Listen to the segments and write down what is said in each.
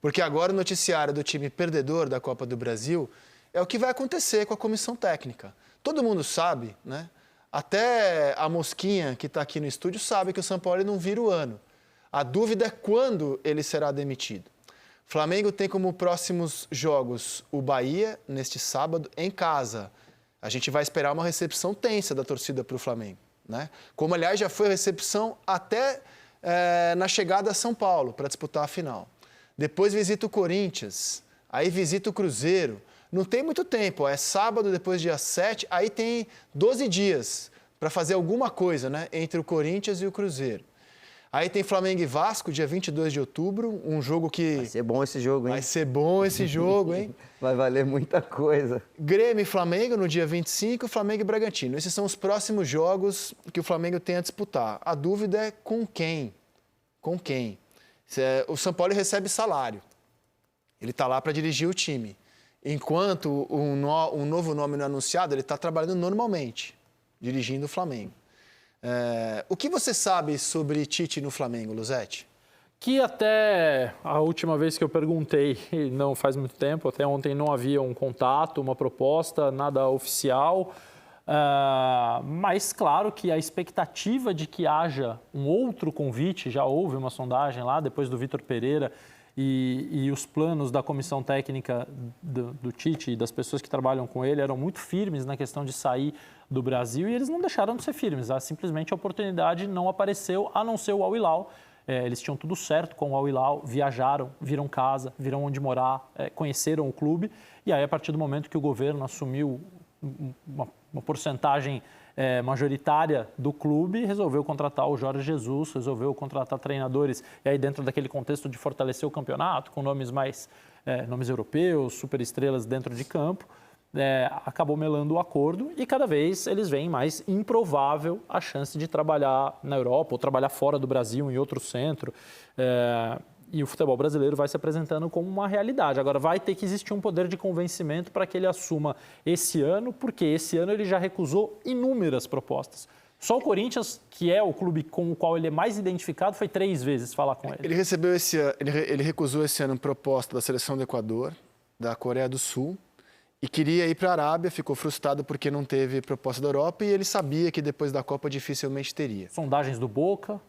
Porque agora o noticiário do time perdedor da Copa do Brasil é o que vai acontecer com a comissão técnica. Todo mundo sabe, né? Até a Mosquinha, que está aqui no estúdio, sabe que o Sampaoli não vira o ano. A dúvida é quando ele será demitido. O Flamengo tem como próximos jogos o Bahia, neste sábado, em casa. A gente vai esperar uma recepção tensa da torcida para o Flamengo, né? Como, aliás, já foi a recepção até na chegada a São Paulo para disputar a final. Depois visita o Corinthians, aí visita o Cruzeiro. Não tem muito tempo, é sábado, depois dia 7, aí tem 12 dias para fazer alguma coisa, né, entre o Corinthians e o Cruzeiro. Aí tem Flamengo e Vasco, dia 22 de outubro, um jogo que... Vai ser bom esse jogo, hein? Vai ser bom esse jogo, hein? Vai valer muita coisa. Grêmio e Flamengo no dia 25, Flamengo e Bragantino. Esses são os próximos jogos que o Flamengo tem a disputar. A dúvida é com quem? Com quem? O Sampaoli recebe salário. Ele está lá para dirigir o time. Enquanto um novo nome não é anunciado, ele está trabalhando normalmente, dirigindo o Flamengo. O que você sabe sobre Tite no Flamengo, Luzetti? Que até a última vez que eu perguntei, não faz muito tempo, até ontem não havia um contato, uma proposta, nada oficial. Mas claro que a expectativa de que haja um outro convite, já houve uma sondagem lá, depois do Vitor Pereira, e os planos da comissão técnica do Tite e das pessoas que trabalham com ele eram muito firmes na questão de sair do Brasil, e eles não deixaram de ser firmes. Simplesmente a oportunidade não apareceu, a não ser o Al Hilal. Eles tinham tudo certo com o Al Hilal, viajaram, viram casa, viram onde morar, conheceram o clube, e aí a partir do momento que o governo assumiu uma porcentagem majoritária do clube, resolveu contratar o Jorge Jesus, resolveu contratar treinadores, e aí dentro daquele contexto de fortalecer o campeonato, com nomes nomes europeus, superestrelas dentro de campo, acabou melando o acordo, e cada vez eles veem mais improvável a chance de trabalhar na Europa ou trabalhar fora do Brasil, em outro centro. E o futebol brasileiro vai se apresentando como uma realidade. Agora, vai ter que existir um poder de convencimento para que ele assuma esse ano, porque esse ano ele já recusou inúmeras propostas. Só o Corinthians, que é o clube com o qual ele é mais identificado, foi 3 vezes falar com ele. Ele recusou esse ano proposta da seleção do Equador, da Coreia do Sul, e queria ir para a Arábia, ficou frustrado porque não teve proposta da Europa, e ele sabia que depois da Copa dificilmente teria. Sondagens do Boca...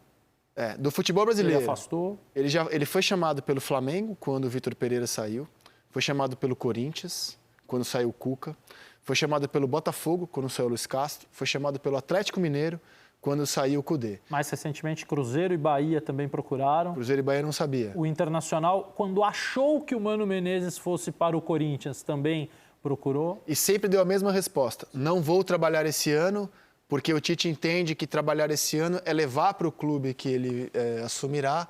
do futebol brasileiro. Ele afastou. Ele foi chamado pelo Flamengo, quando o Vitor Pereira saiu. Foi chamado pelo Corinthians, quando saiu o Cuca. Foi chamado pelo Botafogo, quando saiu o Luiz Castro. Foi chamado pelo Atlético Mineiro, quando saiu o Cudê. Mais recentemente, Cruzeiro e Bahia também procuraram. Cruzeiro e Bahia não sabia. O Internacional, quando achou que o Mano Menezes fosse para o Corinthians, também procurou. E sempre deu a mesma resposta. Não vou trabalhar esse ano, porque o Tite entende que trabalhar esse ano é levar para o clube que ele assumirá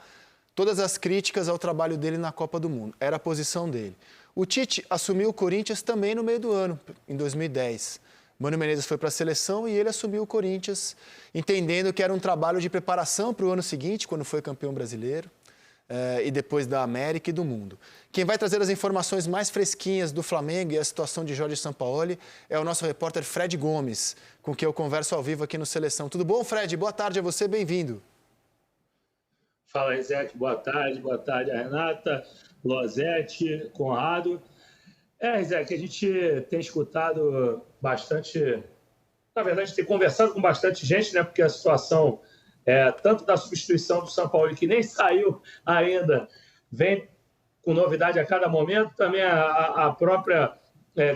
todas as críticas ao trabalho dele na Copa do Mundo. Era a posição dele. O Tite assumiu o Corinthians também no meio do ano, em 2010. Mano Menezes foi para a seleção e ele assumiu o Corinthians, entendendo que era um trabalho de preparação para o ano seguinte, quando foi campeão brasileiro, e depois da América e do mundo. Quem vai trazer as informações mais fresquinhas do Flamengo e a situação de Jorge Sampaoli é o nosso repórter Fred Gomes, com quem eu converso ao vivo aqui no Seleção. Tudo bom, Fred? Boa tarde a você, bem-vindo. Fala, Rizek, boa tarde a Renata, Losetti, Conrado. Rizek, a gente tem escutado bastante, na verdade, tem conversado com bastante gente, né? Porque a situação, tanto da substituição do Sampaoli, que nem saiu ainda, vem com novidade a cada momento, também a própria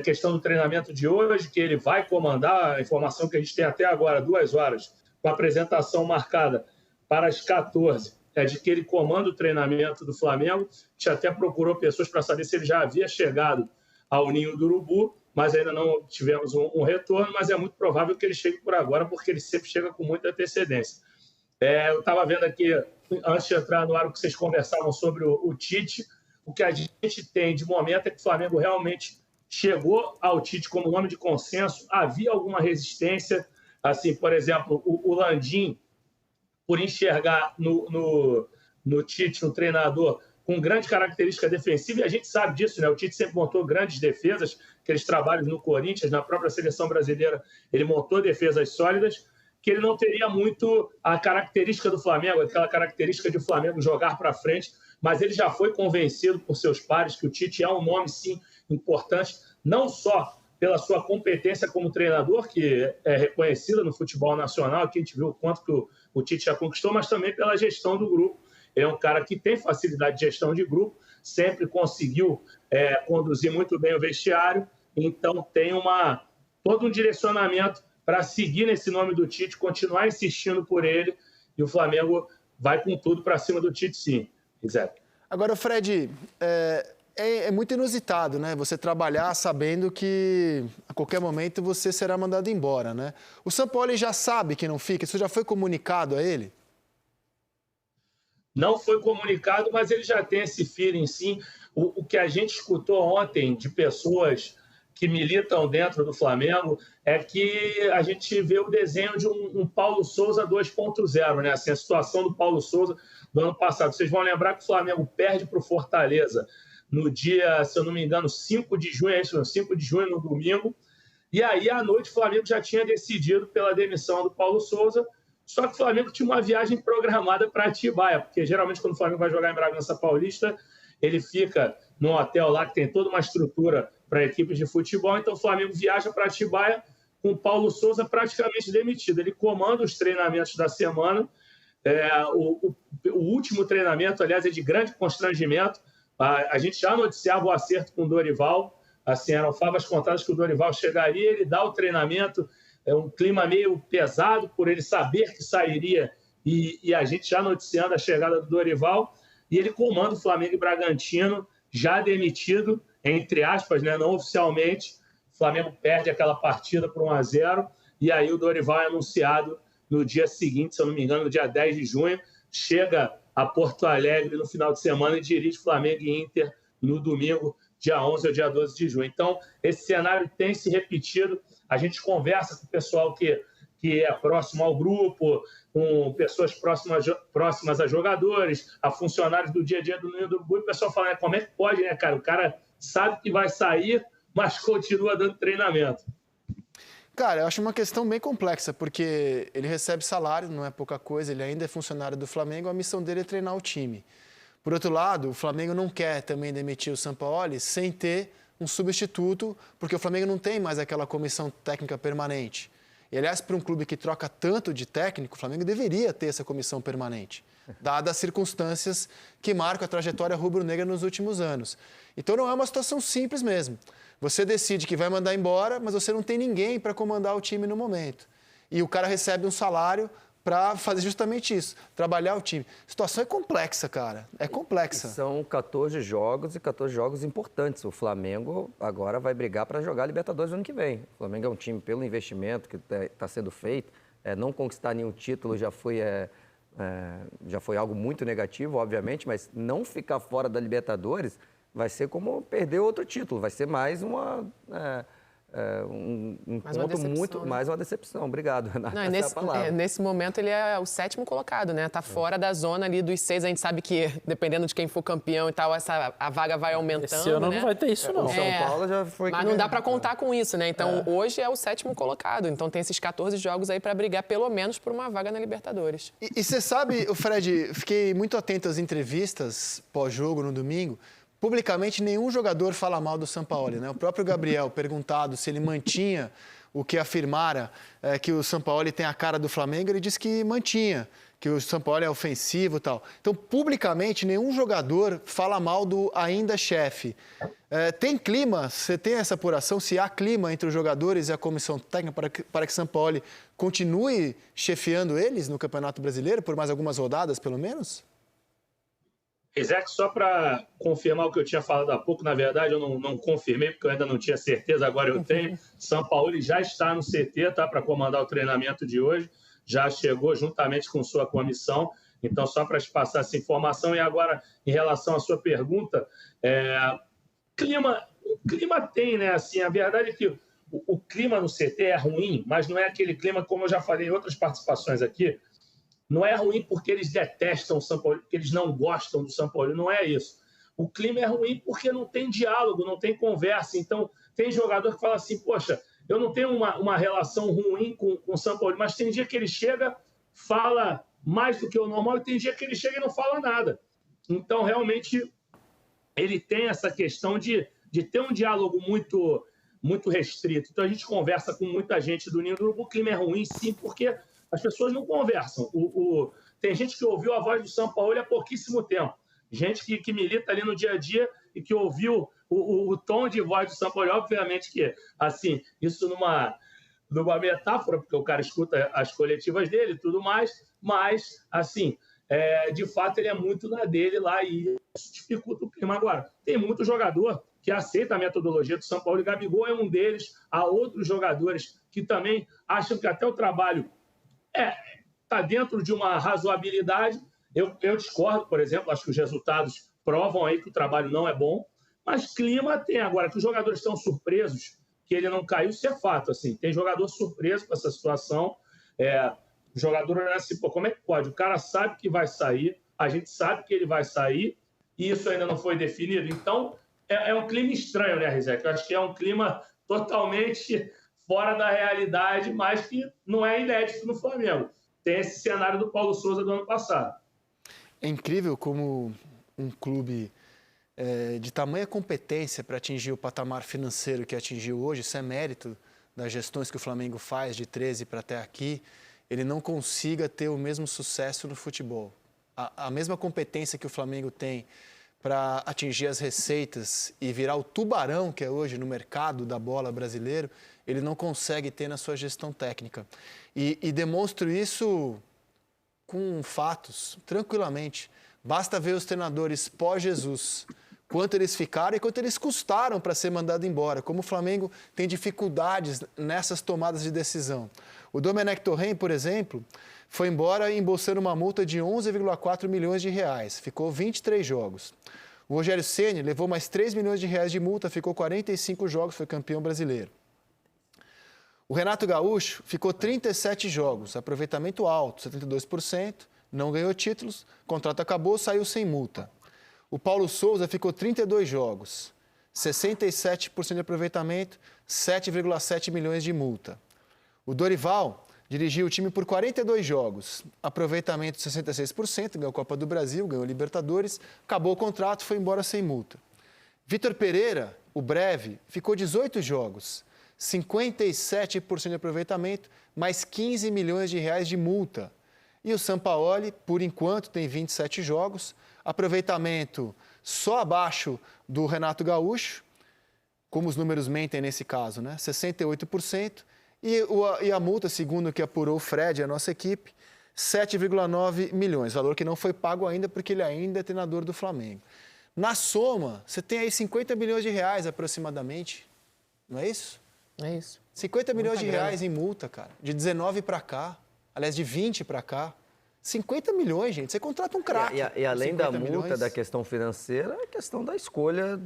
questão do treinamento de hoje, que ele vai comandar, a informação que a gente tem até agora, 2 horas, com a apresentação marcada para as 14, de que ele comanda o treinamento do Flamengo. A gente até procurou pessoas para saber se ele já havia chegado ao Ninho do Urubu, mas ainda não tivemos um retorno, mas é muito provável que ele chegue por agora, porque ele sempre chega com muita antecedência. Eu estava vendo aqui, antes de entrar no ar, o que vocês conversavam sobre o Tite. O que a gente tem de momento é que o Flamengo realmente chegou ao Tite como nome de consenso. Havia alguma resistência, assim, por exemplo, o Landim, por enxergar no Tite um treinador com grande característica defensiva, e a gente sabe disso, né? O Tite sempre montou grandes defesas, aqueles trabalhos no Corinthians, na própria seleção brasileira, ele montou defesas sólidas, que ele não teria muito a característica do Flamengo, aquela característica de o Flamengo jogar para frente, mas ele já foi convencido por seus pares que o Tite é um nome, sim, importante, não só pela sua competência como treinador, que é reconhecida no futebol nacional, que a gente viu o quanto que o Tite já conquistou, mas também pela gestão do grupo. Ele é um cara que tem facilidade de gestão de grupo, sempre conseguiu conduzir muito bem o vestiário, então tem todo um direcionamento para seguir nesse nome do Tite, continuar insistindo por ele, e o Flamengo vai com tudo para cima do Tite, sim, Zé. Agora, Fred, é muito inusitado, né? Você trabalhar sabendo que a qualquer momento você será mandado embora, né? O Sampaoli já sabe que não fica? Isso já foi comunicado a ele? Não foi comunicado, mas ele já tem esse feeling, sim. O que a gente escutou ontem de pessoas que militam dentro do Flamengo é que a gente vê o desenho de um Paulo Souza 2.0, né? Assim, a situação do Paulo Souza do ano passado. Vocês vão lembrar que o Flamengo perde para o Fortaleza no dia, se eu não me engano, 5 de junho, 5 de junho, no domingo. E aí, à noite, o Flamengo já tinha decidido pela demissão do Paulo Souza, só que o Flamengo tinha uma viagem programada para Atibaia, porque geralmente quando o Flamengo vai jogar em Bragança Paulista, ele fica num hotel lá que tem toda uma estrutura para equipes de futebol, então o Flamengo viaja para Atibaia com o Paulo Souza praticamente demitido. Ele comanda os treinamentos da semana, o último treinamento, aliás, é de grande constrangimento. A gente já noticiava o acerto com o Dorival, assim, eram favas contadas que o Dorival chegaria, ele dá o treinamento, um clima meio pesado por ele saber que sairia, e a gente já noticiando a chegada do Dorival, e ele comanda o Flamengo e Bragantino, já demitido, entre aspas, né, não oficialmente. O Flamengo perde aquela partida por 1-0, e aí o Dorival é anunciado no dia seguinte, se eu não me engano, no dia 10 de junho, chega a Porto Alegre no final de semana e dirige Flamengo e Inter no domingo, dia 11 ou dia 12 de junho. Então, esse cenário tem se repetido. A gente conversa com o pessoal que é próximo ao grupo, com pessoas próximas a jogadores, a funcionários do dia a dia do Ninho do Urubu, e o pessoal fala, como é que pode, né, cara? O cara sabe que vai sair, mas continua dando treinamento. Cara, eu acho uma questão bem complexa, porque ele recebe salário, não é pouca coisa, ele ainda é funcionário do Flamengo, a missão dele é treinar o time. Por outro lado, o Flamengo não quer também demitir o Sampaoli sem ter um substituto, porque o Flamengo não tem mais aquela comissão técnica permanente. E, aliás, para um clube que troca tanto de técnico, o Flamengo deveria ter essa comissão permanente, dadas as circunstâncias que marcam a trajetória rubro-negra nos últimos anos. Então, não é uma situação simples mesmo. Você decide que vai mandar embora, mas você não tem ninguém para comandar o time no momento. E o cara recebe um salário para fazer justamente isso, trabalhar o time. A situação é complexa, cara. É complexa. São 14 jogos e 14 jogos importantes. O Flamengo agora vai brigar para jogar a Libertadores no ano que vem. O Flamengo é um time, pelo investimento que está sendo feito, não conquistar nenhum título já foi algo muito negativo, obviamente, mas não ficar fora da Libertadores vai ser como perder outro título. Vai ser mais um ponto muito, né? Mais uma decepção. Obrigado, Renata. Não, nesse momento ele é o 7º colocado, né? Tá fora da zona ali dos 6. A gente sabe que, dependendo de quem for campeão e tal, a vaga vai aumentando. Esse ano né? não vai ter isso, não. O São Paulo já foi. Mas não dá para contar com isso, né? Então, hoje é o 7º colocado. Então, tem esses 14 jogos aí para brigar, pelo menos, por uma vaga na Libertadores. E você sabe, Fred, fiquei muito atento às entrevistas pós-jogo no domingo. Publicamente, nenhum jogador fala mal do Sampaoli, né? O próprio Gabriel, perguntado se ele mantinha o que afirmara que o Sampaoli tem a cara do Flamengo, ele disse que mantinha, que o Sampaoli é ofensivo e tal. Então, publicamente, nenhum jogador fala mal do ainda chefe. Tem clima? Você tem essa apuração? Se há clima entre os jogadores e a comissão técnica para que Sampaoli continue chefiando eles no Campeonato Brasileiro, por mais algumas rodadas, pelo menos? Isaac, só para confirmar o que eu tinha falado há pouco, na verdade eu não confirmei, porque eu ainda não tinha certeza, agora eu tenho. Sampaoli já está no CT, tá, para comandar o treinamento de hoje, já chegou juntamente com sua comissão, então só para te passar essa informação. E agora, em relação à sua pergunta, o clima tem, né? Assim, a verdade é que o clima no CT é ruim, mas não é aquele clima, como eu já falei em outras participações aqui, não é ruim porque eles detestam o Sampaoli, porque eles não gostam do Sampaoli, não é isso. O clima é ruim porque não tem diálogo, não tem conversa. Então, tem jogador que fala assim, poxa, eu não tenho uma relação ruim com o Sampaoli, mas tem dia que ele chega, fala mais do que o normal, e tem dia que ele chega e não fala nada. Então, realmente, ele tem essa questão de ter um diálogo muito restrito. Então, a gente conversa com muita gente do Ninho do Urubu. O clima é ruim, sim, porque as pessoas não conversam. Tem gente que ouviu a voz do Sampaoli há pouquíssimo tempo. Gente que milita ali no dia a dia e que ouviu o tom de voz do Sampaoli. Obviamente que, assim, isso numa metáfora, porque o cara escuta as coletivas dele e tudo mais, mas, assim, de fato, ele é muito na dele lá e isso dificulta o clima. Agora, tem muito jogador que aceita a metodologia do Sampaoli. O Gabigol é um deles. Há outros jogadores que também acham que até o trabalho está dentro de uma razoabilidade. Eu discordo, por exemplo, acho que os resultados provam aí que o trabalho não é bom, mas clima tem. Agora, que os jogadores estão surpresos que ele não caiu, isso é fato. Assim. Tem jogador surpreso com essa situação. O jogador olha assim, pô, como é que pode? O cara sabe que vai sair, a gente sabe que ele vai sair, e isso ainda não foi definido. Então, é um clima estranho, né, Rizek? Eu acho que é um clima totalmente fora da realidade, mas que não é inédito no Flamengo. Tem esse cenário do Paulo Souza do ano passado. É incrível como um clube de tamanha competência para atingir o patamar financeiro que atingiu hoje, isso é mérito das gestões que o Flamengo faz de 13 para até aqui, ele não consiga ter o mesmo sucesso no futebol. A mesma competência que o Flamengo tem para atingir as receitas e virar o tubarão que é hoje no mercado da bola brasileiro, ele não consegue ter na sua gestão técnica. E demonstro isso com fatos, tranquilamente. Basta ver os treinadores pós-Jesus, quanto eles ficaram e quanto eles custaram para ser mandado embora. Como o Flamengo tem dificuldades nessas tomadas de decisão. O Domenech Torrent, por exemplo, foi embora embolsando uma multa de 11,4 milhões de reais. Ficou 23 jogos. O Rogério Ceni levou mais 3 milhões de reais de multa, ficou 45 jogos, foi campeão brasileiro. O Renato Gaúcho ficou 37 jogos, aproveitamento alto, 72%, não ganhou títulos, contrato acabou, saiu sem multa. O Paulo Souza ficou 32 jogos, 67% de aproveitamento, 7,7 milhões de multa. O Dorival dirigiu o time por 42 jogos, aproveitamento de 66%, ganhou a Copa do Brasil, ganhou Libertadores, acabou o contrato, foi embora sem multa. Vitor Pereira, o breve, ficou 18 jogos, 57% de aproveitamento, mais 15 milhões de reais de multa. E o Sampaoli, por enquanto, tem 27 jogos, aproveitamento só abaixo do Renato Gaúcho, como os números mentem nesse caso, né? 68%. E a multa, segundo o que apurou o Fred, a nossa equipe, 7,9 milhões, valor que não foi pago ainda porque ele ainda é treinador do Flamengo. Na soma, você tem aí 50 milhões de reais aproximadamente, não é isso? É isso. 50 milhões de reais em multa, cara, de 19 para cá, aliás, de 20 para cá. 50 milhões, gente, você contrata um craque. E além da multa, milhões. da questão financeira, a questão da escolha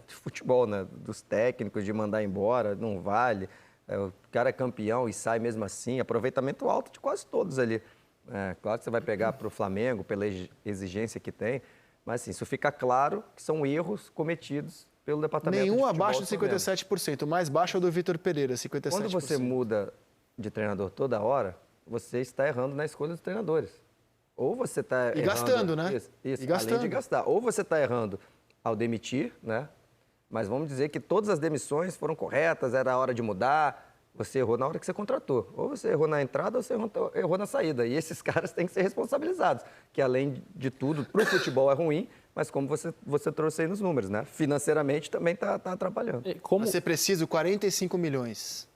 de futebol, né? Dos técnicos, de mandar embora, não vale. O cara é campeão e sai mesmo assim, aproveitamento alto de quase todos ali. Claro que você vai pegar para o Flamengo pela exigência que tem, mas assim, isso fica claro que são erros cometidos pelo departamento de Nenhum futebol abaixo de 57%, o mais baixo é o do Vitor Pereira, 57%. Quando você muda de treinador toda hora, você está errando na escolha dos treinadores. Ou você está errando... E gastando, né? Isso, E gastando. além de gastar. Ou você está errando ao demitir, né? Mas vamos dizer que todas as demissões foram corretas, era a hora de mudar, você errou na hora que você contratou. Ou você errou na entrada ou você errou na saída. E esses caras têm que ser responsabilizados, que além de tudo, para o futebol é ruim, mas como você trouxe aí nos números, né? Financeiramente também está atrapalhando. Você precisa 45 milhões.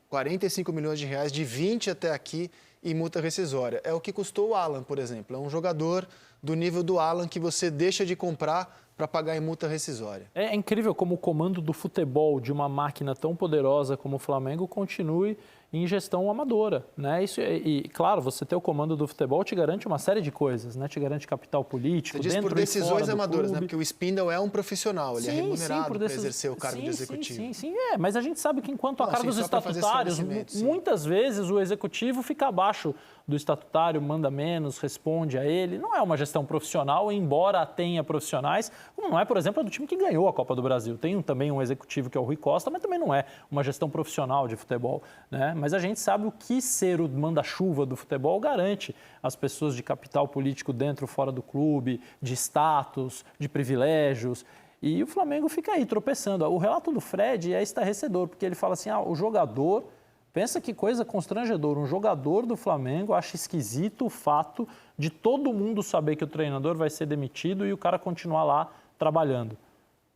45 milhões de reais, de 20 até aqui, em multa rescisória. É o que custou o Alan, por exemplo. É um jogador do nível do Alan que você deixa de comprar para pagar em multa rescisória. É incrível como o comando do futebol de uma máquina tão poderosa como o Flamengo continue em gestão amadora, né? Isso, e claro, você ter o comando do futebol te garante uma série de coisas, né? Te garante capital político, você diz dentro por decisões amadoras, clube. né? Porque o Spindle é um profissional, ele é remunerado para exercer o cargo de executivo. Sim, mas a gente sabe que enquanto a cargos estatutários, muitas vezes o executivo fica abaixo do estatutário, manda menos, responde a ele. Não é uma gestão profissional, embora tenha profissionais, como não é, por exemplo, a do time que ganhou a Copa do Brasil. Tem também um executivo que é o Rui Costa, mas também não é uma gestão profissional de futebol, né? Mas a gente sabe o que ser o manda-chuva do futebol garante às pessoas de capital político dentro ou fora do clube, de status, de privilégios. E o Flamengo fica aí tropeçando. O relato do Fred é estarrecedor, porque ele fala assim, o jogador... Pensa que coisa constrangedora, um jogador do Flamengo acha esquisito o fato de todo mundo saber que o treinador vai ser demitido e o cara continuar lá trabalhando.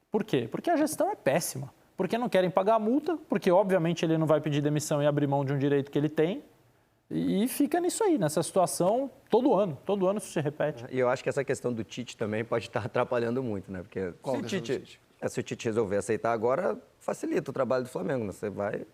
Por quê? Porque a gestão é péssima, porque não querem pagar a multa, porque obviamente ele não vai pedir demissão e abrir mão de um direito que ele tem, e fica nisso aí, nessa situação todo ano isso se repete. E eu acho que essa questão do Tite também pode estar atrapalhando muito, né? Porque se o Tite resolver aceitar agora, facilita o trabalho do Flamengo, né? Você vai...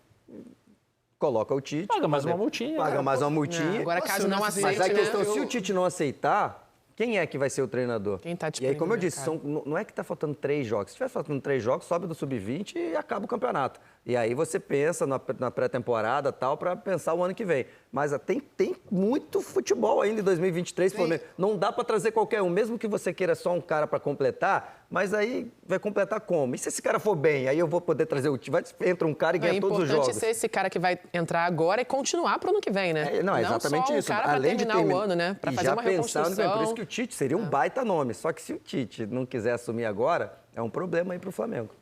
Coloca o Tite. Paga mais uma multinha. Paga mais uma multinha. Agora, caso não aceite, Mas a questão, né? se o Tite não aceitar, quem é que vai ser o treinador? Quem tá E aí, como eu disponível, disse, não é que está faltando 3 jogos. Se estiver faltando 3 jogos, sobe do sub-20 e acaba o campeonato. E aí você pensa na pré-temporada e tal, para pensar o ano que vem. Mas tem muito futebol ainda em 2023, Flamengo. Não dá para trazer qualquer um, mesmo que você queira só um cara para completar, mas aí vai completar como? E se esse cara for bem, aí eu vou poder trazer o time. Entra um cara e ganha todos os jogos. É importante ser esse cara que vai entrar agora e continuar para o ano que vem, né? Não, exatamente só isso. Cara para terminar o ano, né? Para fazer uma reconstrução. Por isso que o Tite seria um baita nome. Só que se o Tite não quiser assumir agora, é um problema aí para o Flamengo.